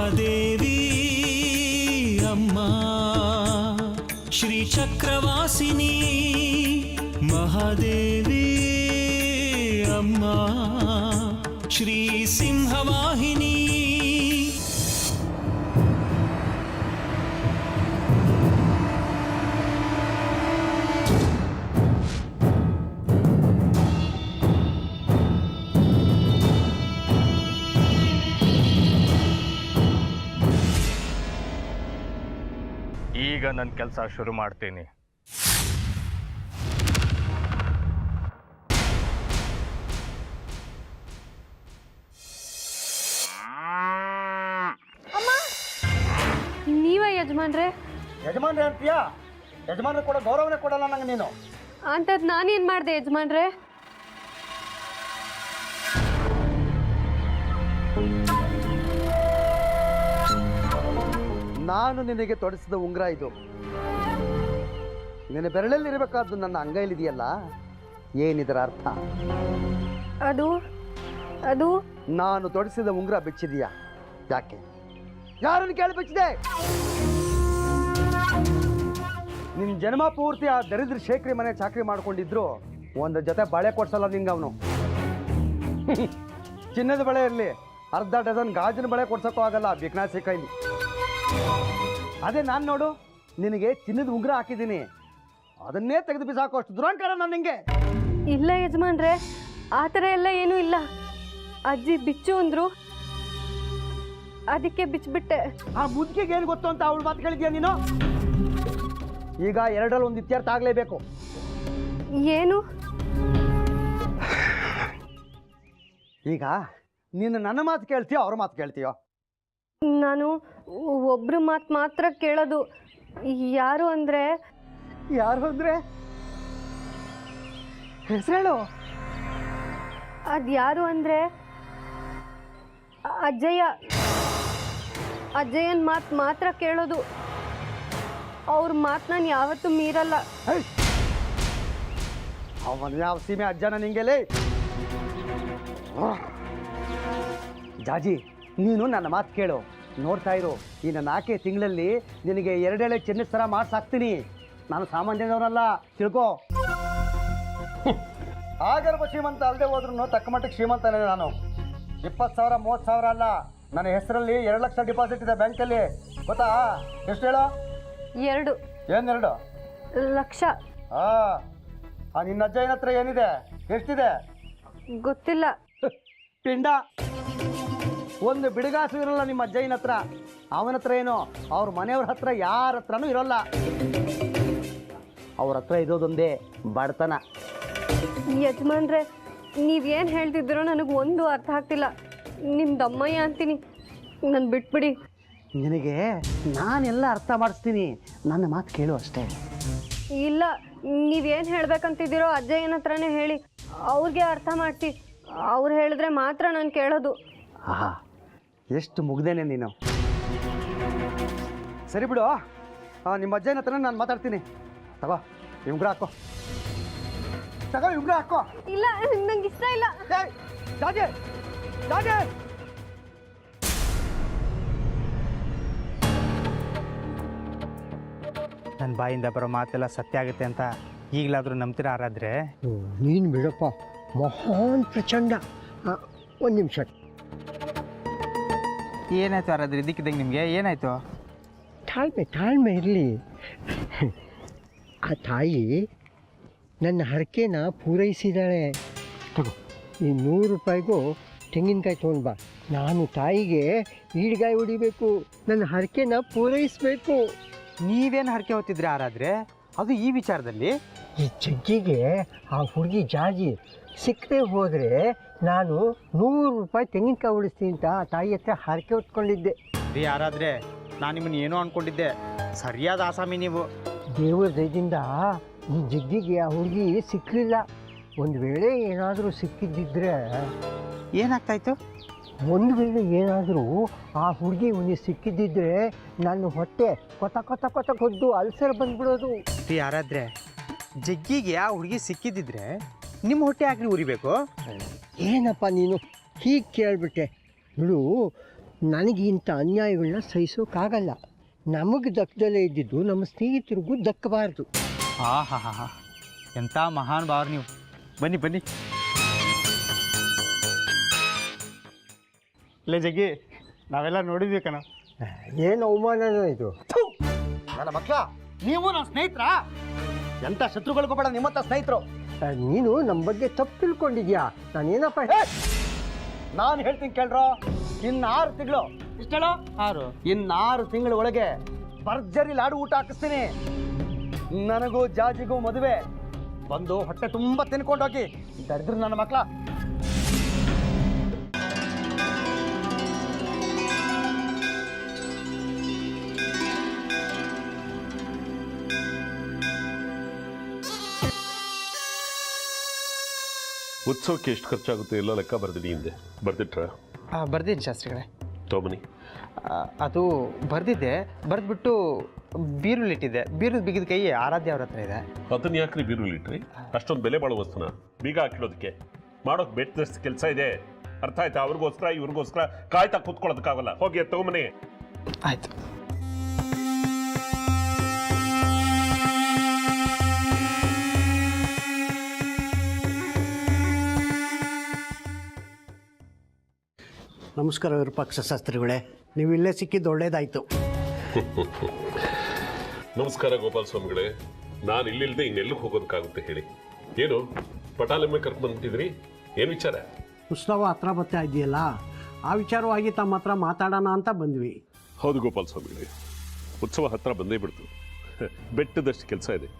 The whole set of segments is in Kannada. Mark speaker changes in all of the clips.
Speaker 1: ಮಹಾದೇವಿ ಅಮ್ಮ ಶ್ರೀ ಚಕ್ರವಾಸಿನಿ ಮಹಾದೇವಿ ಅಮ್ಮ ಶ್ರೀ ಸಿಂಹವಾಹಿನಿ.
Speaker 2: ಈಗ ನನ್ನ ಕೆಲಸ ಶುರು ಮಾಡ್ತೀನಿ.
Speaker 3: ನೀವೇ ಯಜಮಾನ್ರೆ?
Speaker 4: ಯಜಮಾನ್ರೆ ಅಂತೀಯಾ? ಯಜಮಾನ್ರೆ ಕೊಡೋ ಗೌರವನೇ ಕೊಡಲ್ಲ ನಂಗೆ ನೀನು.
Speaker 3: ಅಂತದ್ ನಾನೇನು ಮಾಡಿದೆ ಯಜಮಾನ್ರೆ?
Speaker 4: ನಾನು ನಿನಗೆ ತೊಡಿಸಿದ ಉಂಗುರ ಇದು. ನಿನ್ನ ಬೆರಳಲ್ಲಿ ಇರಬೇಕಾದ್ದು ನನ್ನ ಅಂಗೈಲಿದೆಯಲ್ಲ, ಏನಿದರ ಅರ್ಥ?
Speaker 3: ಅದು ಅದು
Speaker 4: ನಾನು ತೊಡಿಸಿದ ಉಂಗುರ ಬಿಚ್ಚಿದೀಯಾ? ಯಾಕೆ? ಯಾರನ್ನು ಕೇಳಿ ಬಿಚ್ಚಿದೆ? ನಿನ್ನ ಜನ್ಮ ಪೂರ್ತಿ ಆ ದರಿದ್ರ ಶೇಖರಿ ಮನೆ ಚಾಕರಿ ಮಾಡ್ಕೊಂಡಿದ್ರು ಒಂದು ಜೊತೆ ಬಳೆ ಕೊಡ್ಸಲ್ಲ ನಿಂಗೆ ಅವನು. ಚಿನ್ನದ ಬಳೆ ಇರಲಿ, ಅರ್ಧ ಡಜನ್ ಗಾಜಿನ ಬಳೆ ಕೊಡ್ಸೋಕ್ಕೂ ಆಗಲ್ಲ ಬಿಕ್ನಾಸಿ ಕೈಲಿ. ಅದೇ ನಾನು ನೋಡು, ನಿನಗೆ ಚಿನ್ನದ ಉಂಗುರ ಹಾಕಿದ್ದೀನಿ, ಅದನ್ನೇ ತೆಗೆದು ಬಿಸಾಕೋ ಅಷ್ಟು ದುರಾಂಕಾರ ನಾನು ನಿಂಗೆ.
Speaker 3: ಇಲ್ಲ ಯಜಮಾನ್ರೆ, ಆ ಥರ ಎಲ್ಲ ಏನೂ ಇಲ್ಲ. ಅಜ್ಜಿ ಬಿಚ್ಚು ಅಂದ್ರು, ಅದಕ್ಕೆ ಬಿಚ್ಚಿಬಿಟ್ಟೆ.
Speaker 4: ಆ ಮುದುಕಿಗೆ ಏನು ಗೊತ್ತು ಅಂತ ಅವಳು ಮಾತು ಕೇಳಿದ್ಯಾ ನೀನು? ಈಗ ಎರಡರಲ್ಲಿ ಒಂದು ಇತ್ಯರ್ಥ ಆಗಲೇಬೇಕು.
Speaker 3: ಏನು?
Speaker 4: ಈಗ ನೀನು ನನ್ನ ಮಾತು ಕೇಳ್ತೀಯೋ ಅವ್ರ ಮಾತು ಕೇಳ್ತೀಯೋ?
Speaker 3: ನಾನು ಒಬ್ರು ಮಾತು ಮಾತ್ರ ಕೇಳೋದು. ಯಾರು ಅಂದರೆ?
Speaker 4: ಯಾರು ಅಂದರೆ ಹೆಸರೇಳು.
Speaker 3: ಅದು ಯಾರು ಅಂದರೆ ಅಜ್ಜಯ್ಯ. ಅಜ್ಜಯ್ಯನ ಮಾತು ಮಾತ್ರ ಕೇಳೋದು. ಅವ್ರ ಮಾತು ನಾನು ಯಾವತ್ತೂ ಮೀರಲ್ಲ.
Speaker 4: ಅವನು ಯಾವ ಸೀಮೆ ಅಜ್ಜನ ನಿಂಗೆಲೇ? ಜಾಜಿ, ನೀನು ನನ್ನ ಮಾತು ಕೇಳು. ನೋಡ್ತಾ ಇರು, ಇನ್ನು 4 ತಿಂಗಳಲ್ಲಿ ನಿನಗೆ 2 ಎಳೆ ಚಿನ್ನದ ಸರ ಮಾಡಿಸಾಕ್ತೀನಿ. ನಾನು ಸಾಮಾನ್ಯದವನಲ್ಲ, ತಿಳ್ಕೊ. ಆಗರ್ಭ ಶ್ರೀಮಂತ ಅಲ್ಲದೆ ಹೋದ್ರೂ ತಕ್ಕ ಮಟ್ಟಿಗೆ ಶ್ರೀಮಂತನೇ ನಾನು. 20,000 30,000 ಅಲ್ಲ, ನನ್ನ ಹೆಸರಲ್ಲಿ 2 ಲಕ್ಷ ಡಿಪಾಸಿಟ್ ಇದೆ ಬ್ಯಾಂಕಲ್ಲಿ. ಗೊತ್ತಾ? ಎಷ್ಟು ಹೇಳೋ?
Speaker 3: 2.
Speaker 4: ಏನು 2
Speaker 3: ಲಕ್ಷ?
Speaker 4: ನಿನ್ನ ಅಜ್ಜಯ್ಯನ ಹತ್ರ ಏನಿದೆ? ಎಷ್ಟಿದೆ?
Speaker 3: ಗೊತ್ತಿಲ್ಲ.
Speaker 4: ಪಿಂಡ. ಒಂದು ಬಿಡುಗಾಸು ಇರಲ್ಲ ನಿಮ್ಮ ಅಜ್ಜಯ್ಯನ ಹತ್ರ. ಅವನ ಹತ್ರ ಏನೋ, ಅವ್ರ ಮನೆಯವ್ರ ಹತ್ರ ಯಾರ ಹತ್ರನೂ ಇರೋಲ್ಲ. ಅವ್ರ ಹತ್ರ ಇರೋದೊಂದೇ ಬಡತನ.
Speaker 3: ಯಜಮಾನ್ರೆ, ನೀವೇನು ಹೇಳ್ತಿದ್ದೀರೋ ನನಗೆ ಒಂದು ಅರ್ಥ ಆಗ್ತಿಲ್ಲ. ನಿಮ್ಮ ದಮ್ಮಯ್ಯ ಅಂತೀನಿ, ನಾನು ಬಿಟ್ಬಿಡಿ.
Speaker 4: ನಿನಗೆ ನಾನೆಲ್ಲ ಅರ್ಥ ಮಾಡಿಸ್ತೀನಿ, ನನ್ನ ಮಾತು ಕೇಳು ಅಷ್ಟೇ.
Speaker 3: ಇಲ್ಲ, ನೀವೇನು ಹೇಳ್ಬೇಕಂತಿದ್ದೀರೋ ಅಜ್ಜಯ್ಯನ ಹತ್ರನೇ ಹೇಳಿ, ಅವ್ರಿಗೆ ಅರ್ಥ ಮಾಡಿಸಿ. ಅವ್ರು ಹೇಳಿದ್ರೆ ಮಾತ್ರ ನಾನು ಕೇಳೋದು.
Speaker 4: ಆಹಾ, ಎಷ್ಟು ಮುಗ್ದೇನೆ ನೀನು. ಸರಿ ಬಿಡು, ನಿಮ್ಮ ಅಜ್ಜನ ಹತ್ರ ನಾನು ಮಾತಾಡ್ತೀನಿ. ತಗೋ ಉಂಗುರ ಹಾಕೋ. ತಗೋ ಉಂಗುರ ಹಾಕೋ.
Speaker 3: ಇಲ್ಲ, ನಂಗೆ ಇಷ್ಟ ಇಲ್ಲ.
Speaker 4: ಜಾಜೆ ಜಾಜೆ,
Speaker 5: ನನ್ನ ಬಾಯಿಂದ ಬರೋ ಮಾತೆಲ್ಲ ಸತ್ಯ ಆಗುತ್ತೆ ಅಂತ ಈಗಲಾದರೂ ನಂಬ್ತೀರ ಆರಾದ್ರೆ?
Speaker 6: ನೀನು ಬಿಡಪ್ಪ, ಮಹಾನ್ ಪ್ರಚಂಡ. ಒಂದು ನಿಮಿಷ.
Speaker 5: ಏನಾಯ್ತು ಆರಾದ್ರೆ? ಇದಕ್ಕಿದ್ದಂಗೆ ನಿಮಗೆ ಏನಾಯ್ತು?
Speaker 6: ತಾಳ್ಮೆ ಇರಲಿ. ಆ ತಾಯಿ ನನ್ನ ಹರಕೆನ ಪೂರೈಸಿದ್ದಾಳೆ. ತಗೋ, ಈ 100 ರೂಪಾಯಿಗೂ ತೆಂಗಿನಕಾಯಿ ತೊಗೊಂಡು ಬಾ. ನಾನು ತಾಯಿಗೆ ಈಡ್ಗಾಯಿ ಹೊಡಿಬೇಕು, ನನ್ನ ಹರಕೆನ ಪೂರೈಸಬೇಕು.
Speaker 5: ನೀವೇನು ಹರಕೆ ಹೊತ್ತಿದ್ರೆ ಆರಾದ್ರೆ? ಅದು ಈ ವಿಚಾರದಲ್ಲಿ?
Speaker 6: ಈ ಜಗ್ಗಿಗೆ ಆ ಹುಡುಗಿ ಜಾಜಿ ಸಿಕ್ಕದೆ ಹೋದರೆ ನಾನು 100 ರೂಪಾಯಿ ತೆಂಗಿನಕಾಯಿ ಉಳಿಸ್ತೀನಿ ಅಂತ ಆ ತಾಯಿ ಹತ್ರ ಹರಕೆ ಹೊತ್ಕೊಂಡಿದ್ದೆ.
Speaker 5: ರೀ ಯಾರಾದ್ರೆ, ನಾನು ನಿಮ್ಮನ್ನು ಏನೋ ಅಂದ್ಕೊಂಡಿದ್ದೆ. ಸರಿಯಾದ ಆಸಾಮಿ ನೀವು.
Speaker 6: ದೇವರ ದಯದಿಂದ ಈ ಜಗ್ಗಿಗೆ ಆ ಹುಡುಗಿ ಸಿಕ್ಕಲಿಲ್ಲ. ಒಂದು ವೇಳೆ ಏನಾದರೂ ಸಿಕ್ಕಿದ್ದಿದ್ರೆ
Speaker 5: ಏನಾಗ್ತಾಯಿತ್ತು?
Speaker 6: ಒಂದು ವೇಳೆ ಏನಾದರೂ ಆ ಹುಡುಗಿ ಅವನಿಗೆ ಸಿಕ್ಕಿದ್ದಿದ್ರೆ ನನ್ನ ಹೊಟ್ಟೆ ಕೊತ ಕೊತ ಕೊತ ಕೊದ್ದು ಅಲ್ಸರ್ ಬಂದ್ಬಿಡೋದು.
Speaker 5: ರೀ ಯಾರಾದ್ರೆ, ಜಗ್ಗಿಗೆ ಆ ಹುಡುಗಿ ಸಿಕ್ಕಿದ್ದಿದ್ರೆ ನಿಮ್ಮ ಹೊಟ್ಟೆ ಹಾಕಿ ಉರಿಬೇಕು?
Speaker 6: ಏನಪ್ಪ ನೀನು ಹೀಗೆ ಕೇಳಿಬಿಟ್ಟೆ. ನೋಡು, ನನಗೆ ಇಂಥ ಅನ್ಯಾಯಗಳನ್ನ ಸಹಿಸೋಕ್ಕಾಗಲ್ಲ. ನಮಗೆ ದಕ್ಕದಲ್ಲೇ ಇದ್ದಿದ್ದು ನಮ್ಮ ಸ್ನೇಹಿತರಿಗೂ ದಕ್ಕಬಾರ್ದು.
Speaker 5: ಹಾ ಎಂಥ ಮಹಾನ್ ಭಾವ್ರು ನೀವು. ಬನ್ನಿ ಬನ್ನಿ. ಇಲ್ಲ ಜಗ್ಗಿ, ನಾವೆಲ್ಲ ನೋಡಿದ್ವಿ ಕಣ.
Speaker 6: ಏನು ಅವಮಾನನೋ ಇದು.
Speaker 4: ನನ್ನ ಮಕ್ಕಳ, ನೀವು ನನ್ನ ಸ್ನೇಹಿತರ? ಎಂಥ ಶತ್ರುಗಳಿಗೂ ಬೇಡ ನಿಮ್ಮಂಥ ಸ್ನೇಹಿತರು.
Speaker 6: ನೀನು ನಮ್ಮ ಬಗ್ಗೆ ತಪ್ಪು ತಿಳ್ಕೊಂಡಿದ್ಯಾ? ನಾನೇನಪ್ಪ
Speaker 4: ನಾನು ಹೇಳ್ತೀನಿ ಕೇಳ್ರೋ, ಇನ್ನು 6 ತಿಂಗಳು ಇಷ್ಟೇಳೋ 6 ಇನ್ನು 6 ತಿಂಗಳ ಒಳಗೆ ಭರ್ಜರಿ ಲಾಡು ಊಟ ಹಾಕಿಸ್ತೀನಿ. ನನಗೂ ಜಾಜಿಗೂ ಮದುವೆ. ಬಂದು ಹೊಟ್ಟೆ ತುಂಬ ತಿನ್ಕೊಂಡೋಗಿ ದರಿದ್ರ ನನ್ನ ಮಕ್ಕಳ.
Speaker 7: ಉತ್ಸವಕ್ಕೆ ಎಷ್ಟು ಖರ್ಚಾಗುತ್ತೆ ಎಲ್ಲ ಲೆಕ್ಕ ಬರ್ದಿನಿ ಹಿಂದೆ. ಬರ್ದಿಟ್ರ?
Speaker 5: ಬರ್ದಿದ್ದೀನಿ ಶಾಸ್ತ್ರಿಗಳೇ.
Speaker 7: ತೋಮನಿ
Speaker 5: ಅದು ಬರ್ದಿದ್ದೆ, ಬರೆದ್ಬಿಟ್ಟು ಬೀರುಲಿಟ್ಟಿದ್ದೆ. ಬೀರು ಬಿಗಿದ ಕೈ ಆರಾಧ್ಯ ಅವ್ರ ಹತ್ರ ಇದೆ.
Speaker 7: ಅದನ್ನ ಯಾಕ್ರಿ ಬೀರುಲಿಟ್ರಿ? ಅಷ್ಟೊಂದು ಬೆಲೆ ಬಾಳೋ ವಸ್ತುನ ಬೀಗ ಹಾಕಿಡೋದಕ್ಕೆ ಮಾಡೋಕೆ ಬೆಟ್ಟದಷ್ಟು ಕೆಲಸ ಇದೆ. ಅರ್ಥ ಆಯ್ತಾ? ಅವ್ರಿಗೋಸ್ಕರ ಇವ್ರಿಗೋಸ್ಕರ ಕಾಯ್ತಾ ಕೂತ್ಕೊಳ್ಳೋದಕ್ಕಾಗಲ್ಲ. ಹೋಗಿ ತಗೊಂಬನಿ.
Speaker 5: ಆಯ್ತು.
Speaker 8: ನಮಸ್ಕಾರ ವಿರೂಪಾಕ್ಷ ಶಾಸ್ತ್ರಿಗಳೇ, ನೀವು ಇಲ್ಲೇ ಸಿಕ್ಕಿದ್ದು ಒಳ್ಳೇದಾಯಿತು.
Speaker 7: ನಮಸ್ಕಾರ ಗೋಪಾಲ ಸ್ವಾಮಿಗಳೇ. ನಾನು ಇಲ್ಲಿಲ್ಲದೆ ಇನ್ನೆಲ್ಲೂ ಹೋಗೋದಕ್ಕಾಗುತ್ತೆ ಹೇಳಿ? ಏನು ಪಟಾಲೆಮ್ಮೆ ಕರ್ಕೊಂಡ್ಬಂದಿದ್ರಿ? ಏನು ವಿಚಾರ?
Speaker 8: ಉತ್ಸವ ಹತ್ರ ಬರ್ತಾ ಇದೆಯಲ್ಲ, ಆ ವಿಚಾರವಾಗಿ ತಮ್ಮ ಹತ್ರ ಮಾತಾಡೋಣ ಅಂತ ಬಂದ್ವಿ.
Speaker 7: ಹೌದು ಗೋಪಾಲ ಸ್ವಾಮಿಗಳೇ, ಉತ್ಸವ ಹತ್ರ ಬಂದೇ ಬಿಡ್ತು. ಬೆಟ್ಟದಷ್ಟು ಕೆಲಸ ಇದೆ.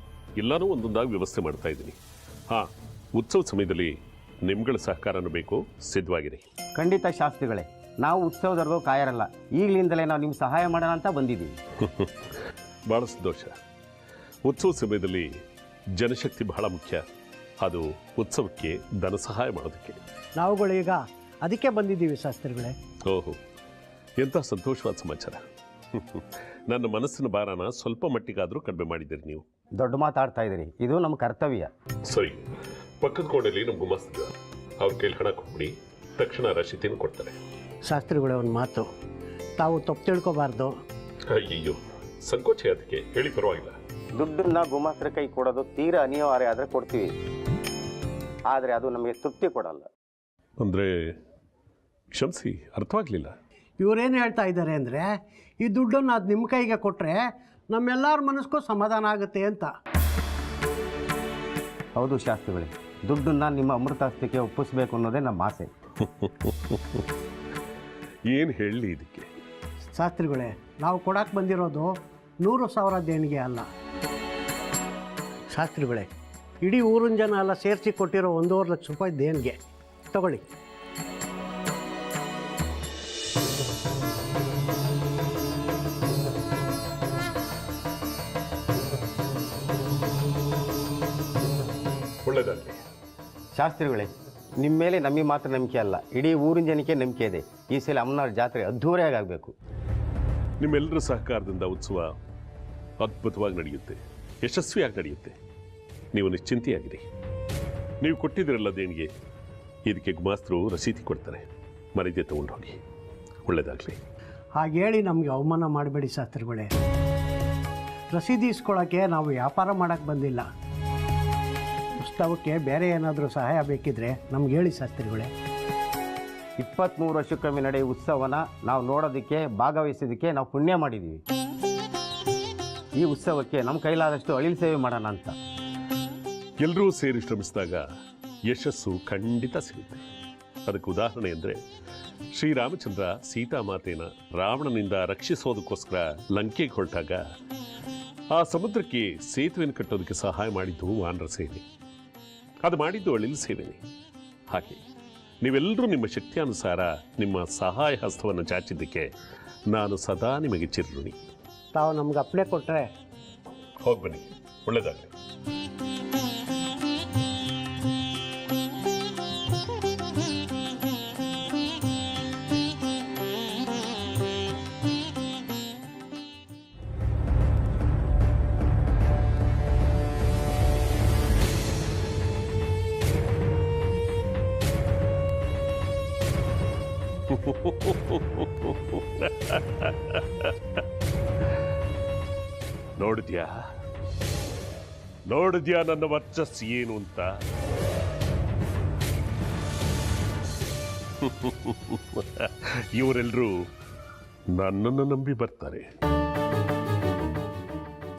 Speaker 7: ಎಲ್ಲನೂ ಒಂದೊಂದಾಗಿ ವ್ಯವಸ್ಥೆ ಮಾಡ್ತಾ ಇದ್ದೀನಿ. ಹಾಂ, ಉತ್ಸವ ಸಮಯದಲ್ಲಿ ನಿಮ್ಗಳ ಸಹಕಾರನೂ ಬೇಕು. ಸಿದ್ಧವಾಗಿರಿ.
Speaker 9: ಖಂಡಿತ ಶಾಸ್ತ್ರಿಗಳೇ, ನಾವು ಉತ್ಸವದವರೆಗೂ ಕಾಯರಲ್ಲ. ಈಗಲಿಂದಲೇ ನಾವು ನಿಮ್ಗೆ ಸಹಾಯ ಮಾಡೋಣ ಅಂತ ಬಂದಿದ್ದೀವಿ.
Speaker 7: ಭಾಳ ಸಂತೋಷ. ಉತ್ಸವ ಸಮಯದಲ್ಲಿ ಜನಶಕ್ತಿ ಬಹಳ ಮುಖ್ಯ. ಅದು ಉತ್ಸವಕ್ಕೆ ಧನ ಸಹಾಯ ಮಾಡೋದಕ್ಕೆ.
Speaker 8: ನಾವುಗಳೀಗ ಅದಕ್ಕೆ ಬಂದಿದ್ದೀವಿ ಶಾಸ್ತ್ರಿಗಳೇ.
Speaker 7: ಓಹೋ, ಎಂಥ ಸಂತೋಷವಾದ ಸಮಾಚಾರ. ನನ್ನ ಮನಸ್ಸಿನ ಭಾರನ ಸ್ವಲ್ಪ ಮಟ್ಟಿಗಾದರೂ ಕಡಿಮೆ ಮಾಡಿದ್ದೀರಿ ನೀವು.
Speaker 9: ದೊಡ್ಡ ಮಾತಾಡ್ತಾ ಇದ್ದೀರಿ, ಇದು ನಮ್ಮ ಕರ್ತವ್ಯ.
Speaker 7: ಸರಿ, ಪಕ್ಕದ ಕೋಣೆಯಲ್ಲಿ ನಮ್ಮ ಗುಮಾಸ್ತಿದ ಅವ್ರ ಕೈಲಿ ಹಣ ಕೊಟ್ಬಿಡಿ. ತಕ್ಷಣ ರಶೀತಿನ ಕೊಡ್ತಾರೆ.
Speaker 8: ಶಾಸ್ತ್ರಿಗಳೇ, ಒಂದು ಮಾತು, ತಾವು ತಪ್ಪು ತಿಳ್ಕೊಬಾರ್ದು.
Speaker 7: ಅಯ್ಯೋ, ಸಂಕೋಚ ಅದಕ್ಕೆ ಹೇಳಿ, ಪರವಾಗಿಲ್ಲ.
Speaker 9: ದುಡ್ಡನ್ನ ಗುಮಾಸ್ತರ ಕೈ ಕೊಡೋದು ತೀರಾ ಅನಿವಾರ್ಯ ಆದರೆ ಕೊಡ್ತೀವಿ, ಆದರೆ ಅದು ನಮಗೆ ತೃಪ್ತಿ ಕೊಡಲ್ಲ.
Speaker 7: ಅಂದರೆ ಕ್ಷಮಿಸಿ, ಅರ್ಥವಾಗಲಿಲ್ಲ.
Speaker 8: ಇವರೇನು ಹೇಳ್ತಾ ಇದ್ದಾರೆ ಅಂದರೆ, ಈ ದುಡ್ಡನ್ನು ಅದು ನಿಮ್ಮ ಕೈಗೆ ಕೊಟ್ಟರೆ ನಮ್ಮೆಲ್ಲರ ಮನಸ್ಸಿಗೂ ಸಮಾಧಾನ ಆಗುತ್ತೆ ಅಂತ.
Speaker 9: ಹೌದು ಶಾಸ್ತ್ರಿಗಳೇ, ದುಡ್ಡನ್ನು ನಿಮ್ಮ ಅಮೃತಾಸ್ತಿಗೆ ಒಪ್ಪಿಸ್ಬೇಕು ಅನ್ನೋದೇ ನಮ್ಮ ಆಸೆ.
Speaker 7: ಏನು ಹೇಳಲಿ ಇದಕ್ಕೆ?
Speaker 8: ಶಾಸ್ತ್ರಿಗಳೇ, ನಾವು ಕೊಡಕ್ಕೆ ಬಂದಿರೋದು 100,000 ದೇಣಿಗೆ ಅಲ್ಲ. ಶಾಸ್ತ್ರಿಗಳೇ, ಇಡೀ ಊರಿನ ಜನ ಎಲ್ಲ ಸೇರಿಸಿ ಕೊಟ್ಟಿರೋ 1.5 ಲಕ್ಷ ರೂಪಾಯಿ ದೇಣಿಗೆ ತಗೊಳ್ಳಿ.
Speaker 7: ಒಳ್ಳೆಯದಾಗಲಿ.
Speaker 9: ಶಾಸ್ತ್ರಿಗಳೇ, ನಿಮ್ಮ ಮೇಲೆ ನಮಗೆ ಮಾತ್ರ ನಂಬಿಕೆ ಅಲ್ಲ, ಇಡೀ ಊರಿನ ಜನಕ್ಕೆ ನಂಬಿಕೆ ಇದೆ. ಈ ಸಲ ಅಮ್ಮನವ್ರ ಜಾತ್ರೆ ಅದ್ಧೂರಿಯಾಗಿ ಆಗಬೇಕು.
Speaker 7: ನಿಮ್ಮೆಲ್ಲರ ಸಹಕಾರದಿಂದ ಉತ್ಸವ ಅದ್ಭುತವಾಗಿ ನಡೆಯುತ್ತೆ, ಯಶಸ್ವಿಯಾಗಿ ನಡೆಯುತ್ತೆ. ನೀವು ನಿಶ್ಚಿಂತೆಯಾಗಿರಿ. ನೀವು ಕೊಟ್ಟಿದ್ದೀರಲ್ಲ ದೇಣಿಗೆ, ಇದಕ್ಕೆ ಗುಮಾಸ್ತರು ರಸೀದಿ ಕೊಡ್ತಾರೆ. ಮರೀದೆ ತಗೊಂಡು ಹೋಗಿ. ಒಳ್ಳೆಯದಾಗಲಿ.
Speaker 8: ಹಾಗೆ ಹೇಳಿ ನಮಗೆ ಅವಮಾನ ಮಾಡಬೇಡಿ ಶಾಸ್ತ್ರಿಗಳೇ. ರಸೀದಿ ಇಸ್ಕೊಳ್ಳೋಕ್ಕೆ ನಾವು ವ್ಯಾಪಾರ ಮಾಡೋಕ್ಕೆ ಬಂದಿಲ್ಲ. ಉತ್ಸವಕ್ಕೆ ಬೇರೆ ಏನಾದರೂ ಸಹಾಯ ಬೇಕಿದ್ರೆ ನಮ್ಗೆ ಹೇಳಿ ಶಾಸ್ತ್ರಿಗಳೇ.
Speaker 9: 23 ವರ್ಷಕ್ಕೊಮ್ಮೆ ನಡೆಯುವ ಉತ್ಸವನ ನಾವು ನೋಡೋದಕ್ಕೆ, ಭಾಗವಹಿಸೋದಕ್ಕೆ ನಾವು ಪುಣ್ಯ ಮಾಡಿದ್ದೀವಿ. ಈ ಉತ್ಸವಕ್ಕೆ ನಮ್ಮ ಕೈಲಾದಷ್ಟು ಅಳಿಲು ಸೇವೆ ಮಾಡೋಣ ಅಂತ.
Speaker 7: ಎಲ್ಲರೂ ಸೇರಿ ಶ್ರಮಿಸಿದಾಗ ಯಶಸ್ಸು ಖಂಡಿತ ಸಿಗುತ್ತೆ. ಅದಕ್ಕೆ ಉದಾಹರಣೆ ಅಂದರೆ, ಶ್ರೀರಾಮಚಂದ್ರ ಸೀತಾಮಾತೆನ ರಾವಣನಿಂದ ರಕ್ಷಿಸೋದಕ್ಕೋಸ್ಕರ ಲಂಕೆಗೆ ಹೊರಟಾಗ ಆ ಸಮುದ್ರಕ್ಕೆ ಸೇತುವೆಯನ್ನು ಕಟ್ಟೋದಕ್ಕೆ ಸಹಾಯ ಮಾಡಿದ್ದು ವಾನರ ಸೇನೆ. ಅದು ಮಾಡಿದ್ದು ಅಳಿಲು ಸೇವೆನೇ. ಹಾಗೆ ನೀವೆಲ್ಲರೂ ನಿಮ್ಮ ಶಕ್ತಿಯಾನುಸಾರ ನಿಮ್ಮ ಸಹಾಯ ಹಸ್ತವನ್ನು ಚಾಚಿದ್ದಕ್ಕೆ ನಾನು ಸದಾ ನಿಮಗೆ ಚಿರಋಣಿ.
Speaker 8: ತಾವು ನಮ್ಗೆ ಅಪ್ಪಣೆ ಕೊಟ್ಟರೆ
Speaker 7: ಹೋಗಿ ಬನ್ನಿ. ಒಳ್ಳೆಯದಾಗಲಿ. ನೋಡಿದ್ಯಾ ನನ್ನ ವರ್ಚಸ್ಸು ಏನು ಅಂತ? ಇವರೆಲ್ಲರೂ ನನ್ನನ್ನು ನಂಬಿ ಬರ್ತಾರೆ.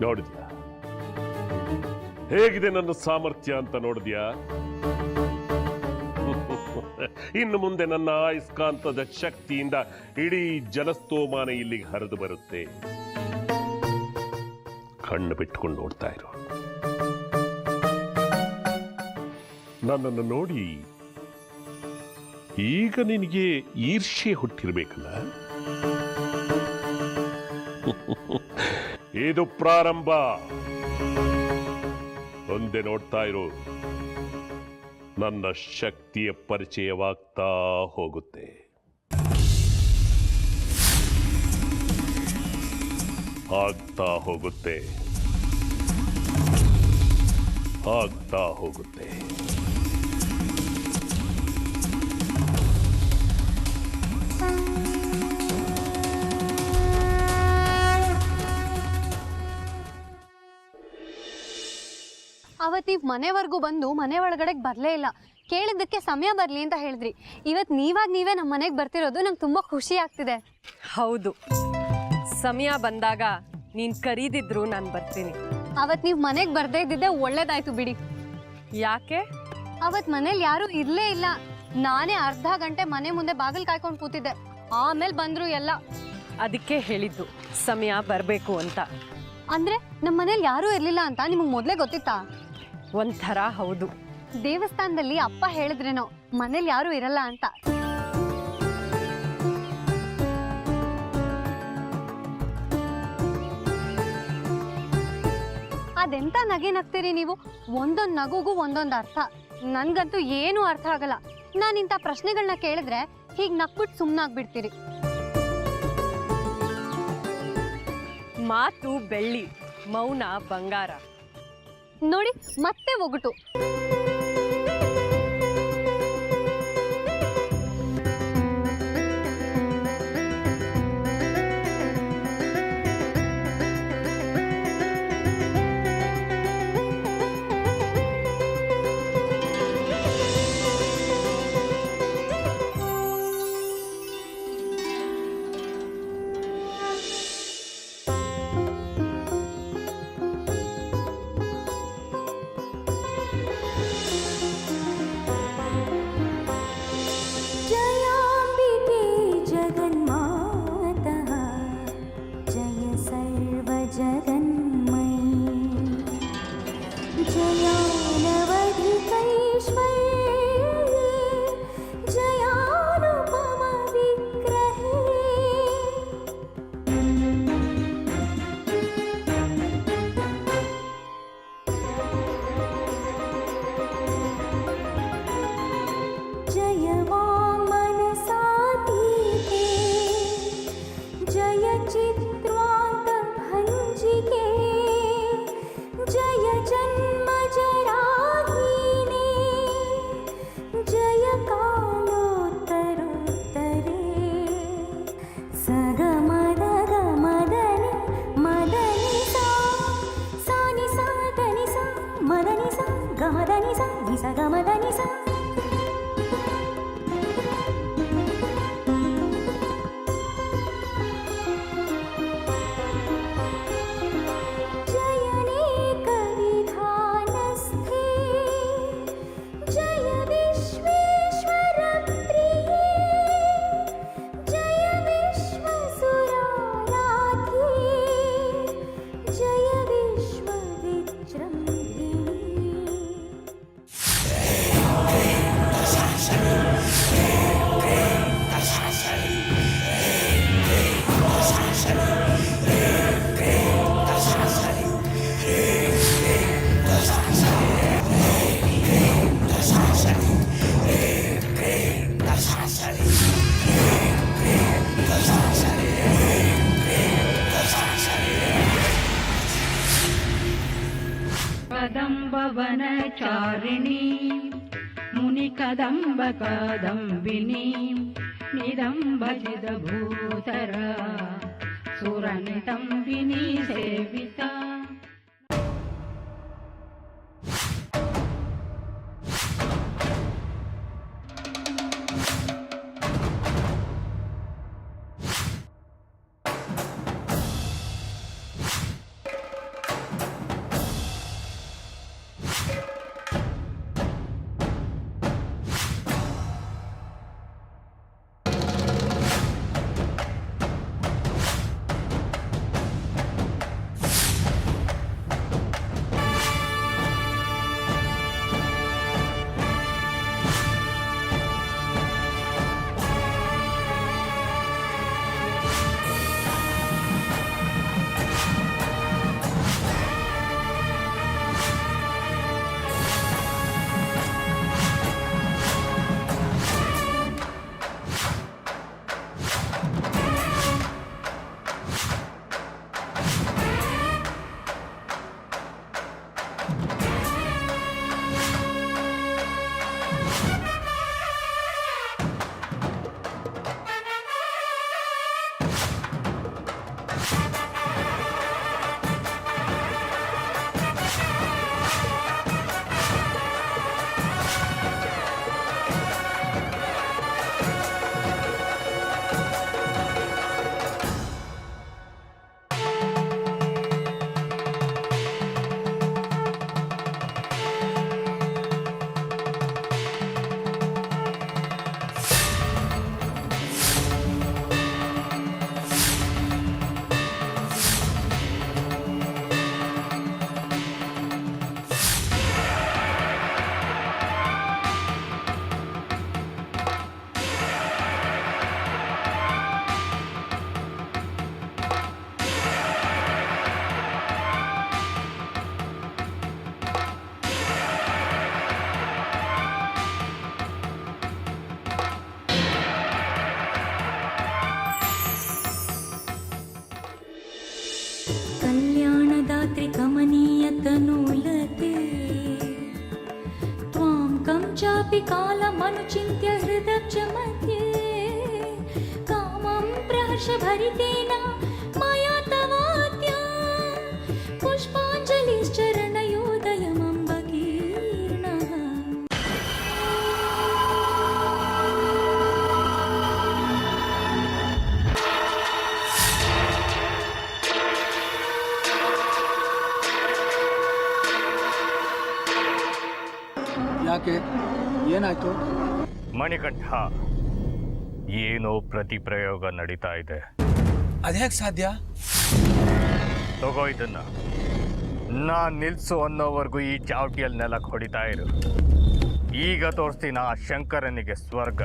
Speaker 7: ನೋಡಿದ್ಯಾ ಹೇಗಿದೆ ನನ್ನ ಸಾಮರ್ಥ್ಯ ಅಂತ? ನೋಡಿದ್ಯಾ? ಇನ್ನು ಮುಂದೆ ನನ್ನ ಅಯಸ್ಕಾಂತದ ಶಕ್ತಿಯಿಂದ ಇಡೀ ಜಲಸ್ತೋಮಾನ ಇಲ್ಲಿಗೆ ಹರಿದು ಬರುತ್ತೆ. ಕಣ್ಣು ಬಿಟ್ಕೊಂಡು ನೋಡ್ತಾ ಇರು. ನನ್ನನ್ನು ನೋಡಿ ಈಗ ನಿನಗೆ ಈರ್ಷ್ಯೆ ಹುಟ್ಟಿರ್ಬೇಕಲ್ಲ? ಇದು ಪ್ರಾರಂಭ. ಒಂದೇ ನೋಡ್ತಾ ಇರು, ನನ್ನ ಶಕ್ತಿಯ ಪರಿಚಯವಾಗ್ತಾ ಹೋಗುತ್ತೆ. ಆಗ್ತಾ ಹೋಗುತ್ತೆ.
Speaker 3: ಅವತ್ತು ನೀವು ಮನೆವರೆಗೂ ಬಂದು ಮನೆ ಒಳಗಡೆ ಬರಲೇ ಇಲ್ಲ. ಕೇಳಿದ್ದಕ್ಕೆ ಸಮಯ ಬರಲಿ ಅಂತ ಹೇಳಿದ್ರಿ. ಇವತ್ತು ನೀವೇ ನಮ್ಮ ಮನೆಗೆ ಬರ್ತಿರೋದು ನಂಗೆ ತುಂಬ ಖುಷಿ ಆಗ್ತಿದೆ.
Speaker 10: ಹೌದು, ಸಮಯ ಬಂದಾಗ ನೀನು ಕರೀದಿದ್ರು ನಾನು ಬರ್ತೀನಿ.
Speaker 3: ಅವತ್ತು ನೀವು ಮನೆಗೆ ಬರದೇ ಇದ್ದಿದ್ದೆ ಒಳ್ಳೇದಾಯ್ತು ಬಿಡಿ.
Speaker 10: ಯಾಕೆ?
Speaker 3: ಅವತ್ತು ಮನೇಲಿ ಯಾರೂ ಇರಲೇ ಇಲ್ಲ. ನಾನೇ ಅರ್ಧ ಗಂಟೆ ಮನೆ ಮುಂದೆ ಬಾಗಿಲು ಕಾಯ್ಕೊಂಡು ಕೂತಿದ್ದೆ. ಆಮೇಲೆ ಬಂದರು ಎಲ್ಲ.
Speaker 10: ಅದಕ್ಕೆ ಹೇಳಿದ್ದು ಸಮಯ ಬರಬೇಕು ಅಂತ.
Speaker 3: ಅಂದರೆ ನಮ್ಮ ಮನೇಲಿ ಯಾರೂ ಇರಲಿಲ್ಲ ಅಂತ ನಿಮಗೆ ಮೊದಲೇ ಗೊತ್ತಿತ್ತಾ?
Speaker 10: ಒಂಥರ ಹೌದು.
Speaker 3: ದೇವಸ್ಥಾನದಲ್ಲಿ ಅಪ್ಪ ಹೇಳಿದ್ರೇನೋ ಮನೇಲಿ ಯಾರೂ ಇರಲ್ಲ ಅಂತ. ಅದೆಂತ ನಗೆ ನಗ್ತೀರಿ ನೀವು? ಒಂದೊಂದು ನಗುಗೂ ಒಂದೊಂದು ಅರ್ಥ. ನನ್ಗಂತೂ ಏನೂ ಅರ್ಥ ಆಗಲ್ಲ. ನಾನು ಇಂಥ ಪ್ರಶ್ನೆಗಳನ್ನ ಕೇಳಿದ್ರೆ ಹೀಗೆ ನಕ್ಬಿಟ್ಟು ಸುಮ್ಮನಾಗ್ಬಿಡ್ತೀರಿ.
Speaker 10: ಮಾತು ಬೆಳ್ಳಿ, ಮೌನ ಬಂಗಾರ.
Speaker 3: ನೋಡಿ ಮತ್ತೆ ಒಗಟು.
Speaker 11: कदम्बवनचारिणी मुनिकदम्बकादम्बिनी ನಿದಂ ಭಜಿತ ಭೂತರ ಸುರನಿತಂಬಿನಿ ಸೇವಿತ. कमनीयतनुलते त्वां कं चापि कालमनुचिन्त्य हृदब्ज मध्ये कामं प्रहर्षभरितेन मया तवाद्या पुष्पाञ्जलिश्चरणयोदयमम्बकीर्णः.
Speaker 8: ಯಾಕೆ ಏನಾಯ್ತು?
Speaker 2: ಮಣಿಕಂಠ, ಏನೋ ಪ್ರತಿಪ್ರಯೋಗ ನಡೀತಾ ಇದೆ.
Speaker 1: ಅದ್ಯಾಕೆ ಸಾಧ್ಯ?
Speaker 2: ತಗೋ ಇದನ್ನ. ನಾನ್ ನಿಲ್ಸು ಅನ್ನೋವರೆಗೂ ಈ ಚಾವಟಿಯಲ್ಲಿ ನೆಲಕ್ಕೆ ಹೊಡಿತಾ ಇರು. ಈಗ ತೋರಿಸ್ತೀನಿ ಆ ಶಂಕರನಿಗೆ ಸ್ವರ್ಗ.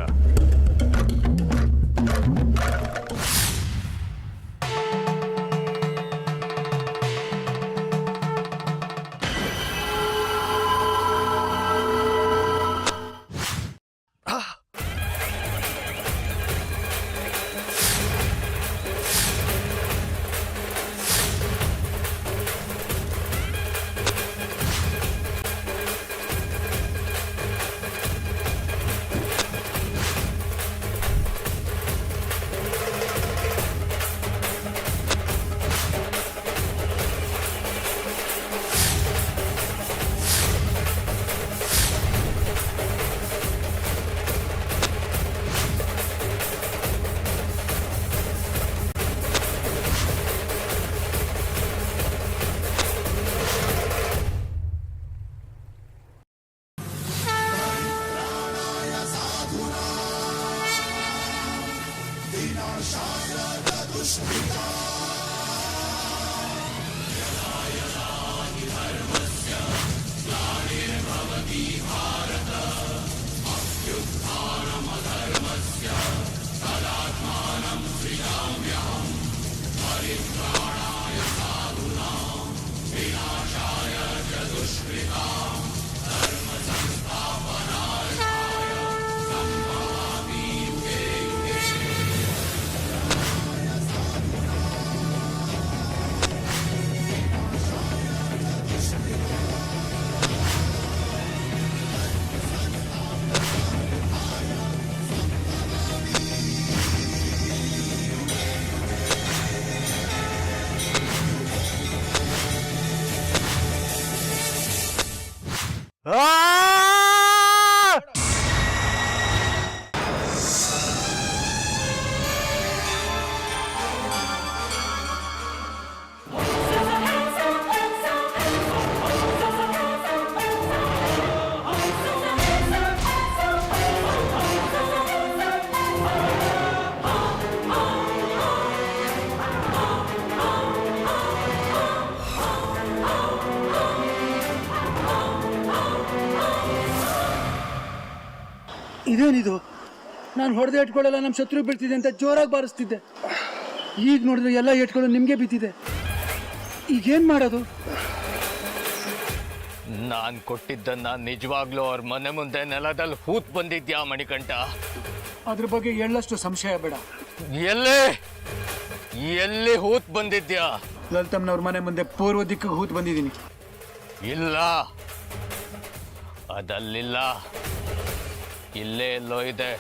Speaker 1: ಇದೇನಿದು? ನಾನು ಹೊಡೆದ ಏಟ್ಗಳೆಲ್ಲ ನಮ್ಮ ಶತ್ರು ಬೀಳ್ತಿದೆ ಅಂತ ಜೋರಾಗಿ ಬಾರಿಸ್ತಿದ್ದೆ. ಈಗ ನೋಡಿದ್ರೆ ಎಲ್ಲ ಏಟ್ಗಳು ನಿಮಗೆ ಬಿದ್ದಿದೆ. ಈಗೇನು ಮಾಡೋದು?
Speaker 2: ನಾನು ಕೊಟ್ಟಿದ್ದನ್ನ ನಿಜವಾಗ್ಲೂ ಅವ್ರ ಮನೆ ಮುಂದೆ ನೆಲದಲ್ಲಿ ಹೂತ್ ಬಂದಿದ್ಯಾ ಮಣಿಕಂಠ?
Speaker 1: ಅದ್ರ ಬಗ್ಗೆ ಎಳ್ಳಷ್ಟು ಸಂಶಯ ಬೇಡ.
Speaker 2: ಎಲ್ಲಿ ಹೂತ್ ಬಂದಿದ್ಯಾ?
Speaker 1: ಲಲಿತಮ್ಮನವ್ರ ಮನೆ ಮುಂದೆ ಪೂರ್ವ ದಿಕ್ಕಿಗೆ ಹೂತ್ ಬಂದಿದ್ದೀನಿ.
Speaker 2: ಇಲ್ಲ, ಅದಲ್ಲಿಲ್ಲ, ಇಲ್ಲೇ ಎಲ್ಲೋ ಇದೆ.